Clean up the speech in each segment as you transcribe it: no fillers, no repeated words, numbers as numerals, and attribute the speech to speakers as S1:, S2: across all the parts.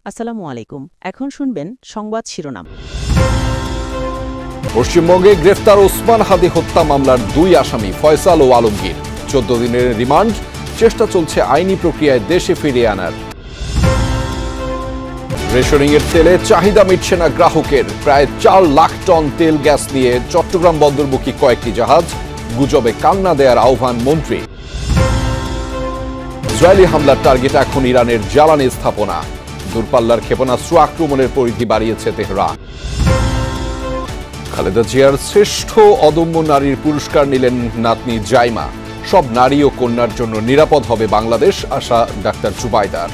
S1: আসসালামু আলাইকুম। এখন শুনবেন সংবাদ শিরোনাম।
S2: পশ্চিমবঙ্গে গ্রেফতার ওসমান হাদি হত্যা মামলার 2 আসামি ফয়সাল ও আলমগীর। 14 দিনের রিমান্ড, চেষ্টা চলছে আইনি প্রক্রিয়ায় দেশে ফিরিয়ে আনার। রেশনিংয়ের তেলে চাহিদা মিটছে না গ্রাহকের। প্রায় 4 লাখ টন তেল গ্যাস নিয়ে চট্টগ্রাম বন্দরমুখী কয়েকটি জাহাজ। গুজবে কান না দেয়ার আহ্বান মন্ত্রী। ইসরায়েলি হামলার টার্গেট এখন ইরানের জ্বালানি স্থাপনা। দূরপাল্লার ক্ষেপণাস্ত্র আক্রমণের পরিধি বাড়িয়েছে তেহরান। খালেদা জিয়ার শ্রেষ্ঠ অদম্য নারীর পুরস্কার নিলেন নাতনি জাইমা। সব নারী ও কন্যার জন্য নিরাপদ হবে বাংলাদেশ, আশা ডাক্তার জুবাইদার।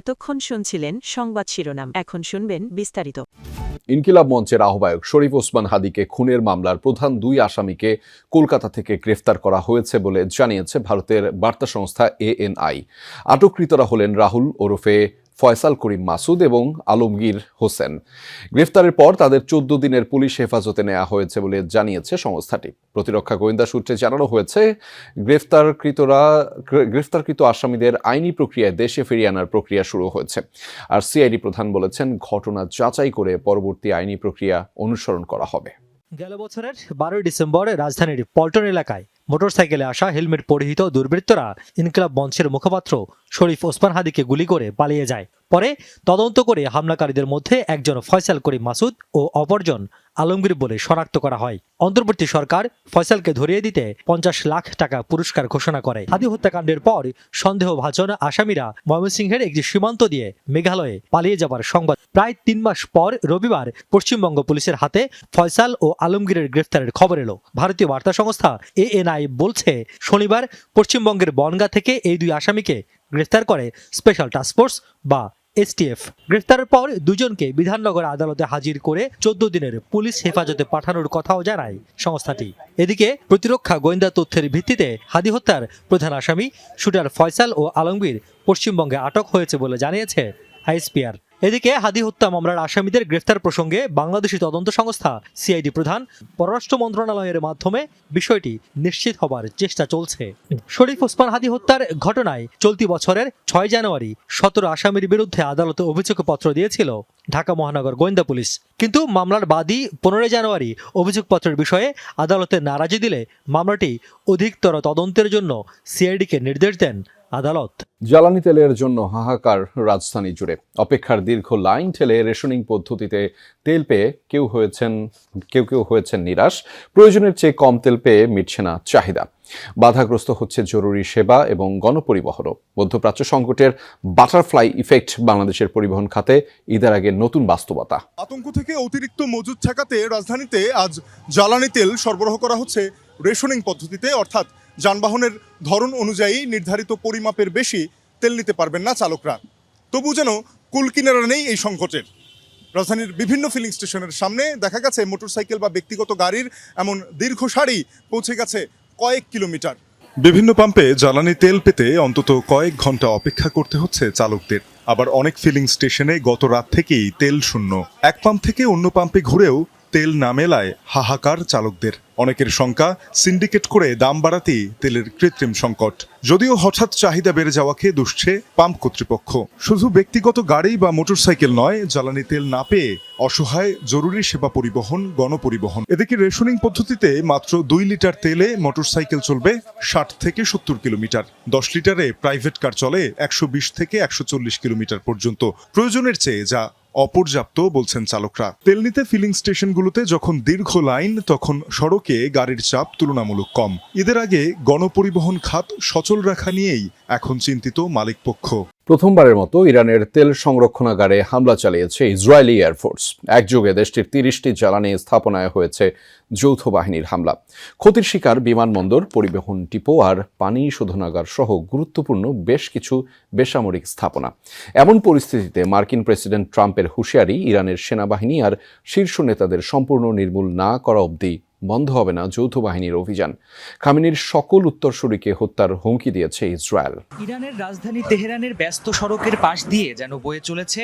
S1: এতক্ষণ শুনছিলেন সংবাদ শিরোনাম, এখন শুনবেন বিস্তারিত।
S2: ইনকিলাব মঞ্চের আহ্বায়ক শরীফ ওসমান হাদিকে খুনের মামলার প্রধান 2 আসামিকে কলকাতা থেকে গ্রেফতার করা হয়েছে বলে জানিয়েছে ভারতের বার্তা সংস্থা ANI। আটককৃতরা হলেন রাহুল ওরফে ফয়সাল করিম মাসুদ এবং আলমগীর হোসেন। গ্রেফতারের পর তাদের 14 দিনের পুলিশ হেফাজতে নেওয়া হয়েছে বলে জানিয়েছে সংস্থাটি। প্রতিরক্ষা গোয়েন্দা সূত্রে জানানো হয়েছে গ্রেফতারকৃত আসামিদের আইনি প্রক্রিয়ায় দেশে ফিরিয়ে আনার প্রক্রিয়া শুরু হয়েছে। আর সিআইডি প্রধান বলেছেন, ঘটনা যাচাই করে পরবর্তী আইনি প্রক্রিয়া অনুসরণ করা হবে।
S3: গেল বছরের 12 ডিসেম্বর রাজধানীর পল্টন এলাকায় মোটরসাইকেলে আসা হেলমেট পরিহিত দুর্বৃত্তরা ইনকিলাব মঞ্চের মুখপাত্র শরীফ ওসমান হাদিকে গুলি করে পালিয়ে যায়। পরে তদন্ত করে হামলাকারীদের মধ্যে একজন ফয়সাল করিম মাসুদ ও অপরজন আলমগীর বলে শনাক্ত করা হয়। অন্তর্বর্তী সরকার ফয়সালকে ধরিয়ে দিতে 50 লাখ টাকা পুরস্কার ঘোষণা করে। হাদি হত্যাকাণ্ডের পর সন্দেহভাজন আসামিরা ময়মনসিংহের একটি সীমান্ত দিয়ে মেঘালয়ে পালিয়ে যাবার সংবাদ। প্রায় 3 মাস পর রবিবার পশ্চিমবঙ্গ পুলিশের হাতে ফয়সাল ও আলমগীরের গ্রেফতারের খবর এলো। ভারতীয় বার্তা সংস্থা ANI বলছে, শনিবার পশ্চিমবঙ্গের বনগাঁ থেকে এই 2 আসামিকে গ্রেফতার করে স্পেশাল টাস্কফোর্স বা STF। গ্রেফতারের পর দুজনকে বিধাননগর আদালতে হাজির করে 14 দিনের পুলিশ হেফাজতে পাঠানোর কথাও জানায় সংস্থাটি। এদিকে প্রতিরক্ষা গোয়েন্দা তথ্যের ভিত্তিতে হাদি হত্যার প্রধান আসামি শুটার ফয়সাল ও আলমগীর পশ্চিমবঙ্গে আটক হয়েছে বলে জানিয়েছে ISPR। এদিকে হাদি হত্যা মামলার আসামিদের গ্রেফতার প্রসঙ্গে বাংলাদেশি তদন্ত সংস্থা CID প্রধান পররাষ্ট্র মন্ত্রণালয়ের মাধ্যমে বিষয়টি নিশ্চিত হবার চেষ্টা চলছে। শরীফ ওসমান হাদি হত্যার ঘটনায় চলতি বছরের 6 জানুয়ারি 17 আসামির বিরুদ্ধে আদালতে অভিযোগপত্র দিয়েছিল ঢাকা মহানগর গোয়েন্দা পুলিশ। কিন্তু মামলার বাদী 15 জানুয়ারি অভিযোগপত্রের বিষয়ে আদালতে নারাজি দিলে মামলাটি অধিকতর তদন্তের জন্য CID-কে নির্দেশ দেন আদালত।
S2: জ্বালানি তেলের জন্য হাহাকার রাজধানী জুড়ে। অপেক্ষার দীর্ঘ লাইন ঠেলে রেশনিং পদ্ধতিতে তেল পেয়ে কেউ কেউ হয়েছেন নিরাশ। প্রয়োজনের চেয়ে কম তেল পেয়ে মিটছে না চাহিদা। বাধাগ্রস্ত হচ্ছে জরুরি সেবা এবং গণপরিবহনও। মধ্যপ্রাচ্য সংকটের বাটারফ্লাই ইফেক্ট বাংলাদেশের পরিবহন খাতে ঈদের আগে নতুন বাস্তবতা।
S4: আতঙ্ক থেকে অতিরিক্ত মজুদ ঠেকাতে রাজধানীতে আজ জ্বালানি তেল সরবরাহ করা হচ্ছে রেশনিং পদ্ধতিতে, অর্থাৎ যানবাহনের ধরন অনুযায়ী নির্ধারিত পরিমাপের বেশি তেল নিতে পারবেন না চালকরা। তবু যেন কুল কিনারা নেই এই সংকটের। রাজধানীর বিভিন্ন ফিলিং স্টেশনের সামনে দেখা গেছে মোটরসাইকেল বা ব্যক্তিগত গাড়ির এমন দীর্ঘ সারি পৌঁছে গেছে কয়েক কিলোমিটার। বিভিন্ন পাম্পে জ্বালানি তেল পেতে অন্তত কয়েক ঘন্টা অপেক্ষা করতে হচ্ছে চালকদের। আবার অনেক ফিলিং স্টেশনে গত রাত থেকেই তেল শূন্য। এক পাম্প থেকে অন্য পাম্পে ঘুরেও তেল না মেলায় হাহাকার চালকদের। অনেকের শঙ্কা, সিন্ডিকেট করে দাম বাড়াতেই তেলের কৃত্রিম সংকট। যদিও হঠাৎ চাহিদা বেড়ে যাওয়াকে দুষছে পাম্প কর্তৃপক্ষ। শুধু ব্যক্তিগত গাড়ি বা মোটরসাইকেল নয়, জ্বালানি তেল না পেয়ে অসহায় জরুরি সেবা পরিবহন, গণপরিবহন। এদিকে রেশনিং পদ্ধতিতে মাত্র 2 লিটার তেলে মোটরসাইকেল চলবে 60 থেকে 70 কিলোমিটার। 10 লিটারে প্রাইভেট কার চলে 120 থেকে 140 কিলোমিটার পর্যন্ত। প্রয়োজনের চেয়ে যা অপর্যাপ্ত বলছেন চালকরা। তেল নিতে ফিলিং স্টেশনগুলোতে যখন দীর্ঘ লাইন, তখন সড়কে গাড়ির চাপ তুলনামূলক কম। ঈদের আগে গণপরিবহন খাত সচল রাখা নিয়েই এখন চিন্তিত মালিকপক্ষ।
S2: প্রথমবারের মতো ইরানের তেল সংরক্ষণাগারে হামলা চালিয়েছে ইসরায়েলি এয়ারফোর্স। একযোগে দেশটির 30টি জ্বালানি স্থাপনায় হয়েছে যৌথ বাহিনীর হামলা। ক্ষতির শিকার বিমানবন্দর, পরিবহন ডিপো আর পানি শোধনাগার সহ গুরুত্বপূর্ণ বেশ কিছু বেসামরিক স্থাপনা। এমন পরিস্থিতিতে মার্কিন প্রেসিডেন্ট ট্রাম্পের হুঁশিয়ারি, ইরানের সেনাবাহিনী আর শীর্ষ নেতাদের সম্পূর্ণ নির্মূল না করা অবধি বন্ধ হবে না যৌথ বাহিনীর অভিযান। খামেনির সকল উত্তরসূরিকে হত্যার হুমকি দিয়েছে ইসরায়েল।
S5: ইরানের রাজধানী তেহরানের ব্যস্ত সড়কের পাশ দিয়ে যেন বয়ে চলেছে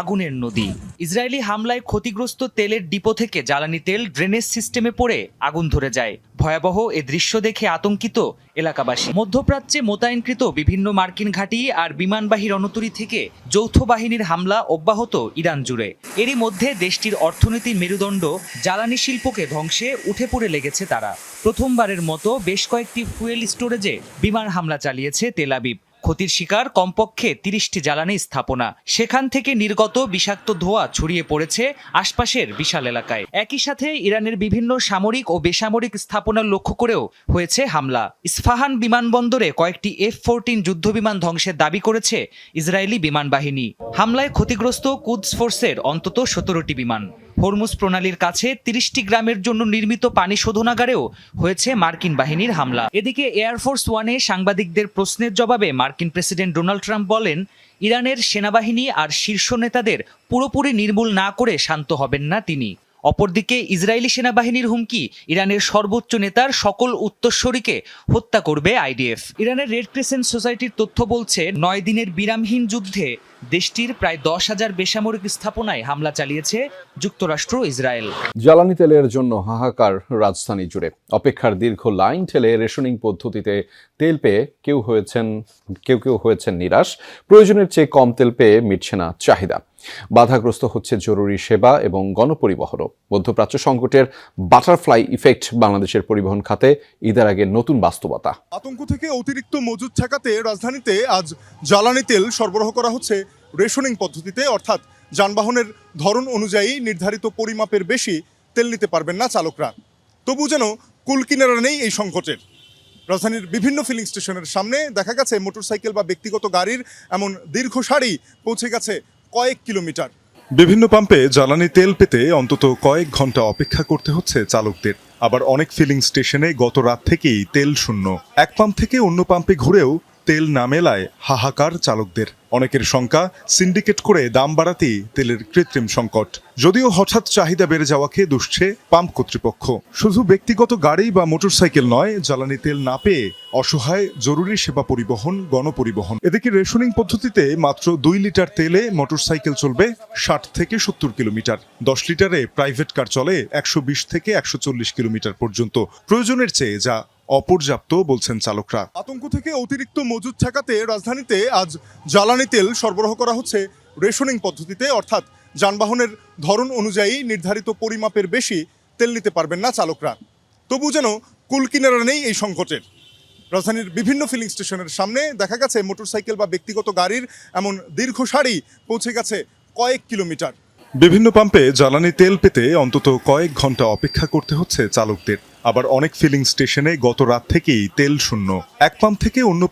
S5: আগুনের নদী। ইসরায়েলি হামলায় ক্ষতিগ্রস্ত তেলের ডিপো থেকে জ্বালানি তেল ড্রেনেজ সিস্টেমে পড়ে আগুন ধরে যায়। ভয়াবহ এ দৃশ্য দেখে আতঙ্কিত এলাকাবাসী। মধ্যপ্রাচ্যে মোতায়েনকৃত বিভিন্ন মার্কিন ঘাঁটি আর বিমানবাহী রণতরী থেকে যৌথ বাহিনীর হামলা অব্যাহত ইরান জুড়ে। এরই মধ্যে দেশটির অর্থনীতির মেরুদণ্ড জ্বালানি শিল্পকে ধ্বংসে উঠে পড়ে লেগেছে তারা। প্রথমবারের মতো বেশ কয়েকটি ফুয়েল স্টোরেজে বিমান হামলা চালিয়েছে তেল আবিব। ক্ষতির শিকার কমপক্ষে 30টি জ্বালানি স্থাপনা। সেখান থেকে নির্গত বিষাক্ত ধোঁয়া ছড়িয়ে পড়েছে আশপাশের বিশাল এলাকায়। একই সাথে ইরানের বিভিন্ন সামরিক ও বেসামরিক স্থাপনা লক্ষ্য করেও হয়েছে হামলা। ইস্পাহান বিমানবন্দরে কয়েকটি F-14 যুদ্ধবিমান ধ্বংসের দাবি করেছে ইসরায়েলি বিমান বাহিনী। হামলায় ক্ষতিগ্রস্ত কুদস ফোর্সের অন্তত 17টি বিমান। হরমুজ প্রণালীর কাছে 30টি গ্রামের জন্য নির্মিত পানি শোধনাগারেও হয়েছে মার্কিন বাহিনীর হামলা। এদিকে এয়ারফোর্স ওয়ানে সাংবাদিকদের প্রশ্নের জবাবে মার্কিন প্রেসিডেন্ট ডোনাল্ড ট্রাম্প বলেন, ইরানের সেনাবাহিনী আর শীর্ষ নেতাদের পুরোপুরি নির্মূল না করে শান্ত হবেন না তিনি। অপরদিকে ইসরায়েলি সেনাবাহিনীর হুমকি, ইরানের সর্বোচ্চ নেতার সকল উত্তরসূরিকে হত্যা করবে আইডিএফ। ইরানের রেড ক্রিসেন্ট সোসাইটির তথ্য বলছে 9 দিনের বিরামহীন যুদ্ধে দেশটির প্রায় 10,000 বেসামরিক স্থাপনায় হামলা চালিয়েছে যুক্তরাষ্ট্র ইসরায়েল।
S2: জ্বালানি তেলের জন্য হাহাকার রাজধানী জুড়ে। অপেক্ষার দীর্ঘ লাইন ঠেলে রেশনিং পদ্ধতিতে তেল পেয়ে কেউ কেউ হয়েছেন নিরাশ। প্রয়োজনের চেয়ে কম তেল পেয়ে মিটছে না চাহিদা। বাধাগ্রস্ত হচ্ছে জরুরি সেবা এবং গণপরিবহনও। মধ্যপ্রাচ্য সংকটের বাটারফ্লাই ইফেক্ট বাংলাদেশের পরিবহন খাতে ঈদের আগে নতুন বাস্তবতা।
S4: আতঙ্ক থেকে অতিরিক্ত মজুদ ঠেকাতে রাজধানীতে আজ জ্বালানি তেল সরবরাহ করা হচ্ছে রেশনিং পদ্ধতিতে, অর্থাৎ যানবাহনের ধরন অনুযায়ী নির্ধারিত পরিমাপের বেশি তেল নিতে পারবেন না চালকরা। তবু যেন কুল কিনারা নেই এই সংকটের। রাজধানীর বিভিন্ন ফিলিং স্টেশনের সামনে দেখা গেছে মোটরসাইকেল বা ব্যক্তিগত গাড়ির এমন দীর্ঘ সারি পৌঁছে গেছে কয়েক কিলোমিটার। বিভিন্ন পাম্পে জ্বালানি তেল পেতে অন্তত কয়েক ঘন্টা অপেক্ষা করতে হচ্ছে চালকদের। আবার অনেক ফিলিং স্টেশনে গত রাত থেকেই তেল শূন্য। এক পাম্প থেকে অন্য পাম্পে ঘুরেও তেল না মেলায় হাহাকার চালকদের। অনেকের শঙ্কা, সিন্ডিকেট করে দাম বাড়াতেই তেলের কৃত্রিম সংকট। যদিও হঠাৎ চাহিদা বেড়ে যাওয়াকে দুষছে পাম্প কর্তৃপক্ষ। শুধু ব্যক্তিগত গাড়ি বা মোটরসাইকেল নয়, জ্বালানি তেল না পেয়ে অসহায় জরুরি সেবা পরিবহন, গণপরিবহন। এদিকে রেশনিং পদ্ধতিতে মাত্র 2 লিটার তেলে মোটরসাইকেল চলবে 60 থেকে 70 কিলোমিটার। 10 লিটারে প্রাইভেট কার চলে 120 থেকে 140 কিলোমিটার পর্যন্ত। প্রয়োজনের চেয়ে যা অপর্যাপ্ত বলছেন চালকরা। আতঙ্ক থেকে অতিরিক্ত মজুদ ঠেকাতে রাজধানীতে আজ জ্বালানি তেল সরবরাহ করা হচ্ছে রেশনিং পদ্ধতিতে, অর্থাৎ যানবাহনের ধরন অনুযায়ী নির্ধারিত পরিমাপের বেশি তেল নিতে পারবেন না চালকরা। তবু যেন কুল কিনারা নেই এই সংকটের। রাজধানীর বিভিন্ন ফিলিং স্টেশনের সামনে দেখা গেছে মোটরসাইকেল বা ব্যক্তিগত গাড়ির এমন দীর্ঘ সারি পৌঁছে গেছে কয়েক কিলোমিটার। বিভিন্ন পাম্পে জ্বালানি তেল পেতে অন্তত কয়েক ঘন্টা অপেক্ষা করতে হচ্ছে চালকদের। আবার অনেক ফিলিং স্টেশনে গত রাত থেকেই তেল শূন্য। এক পাম্প থেকে অন্য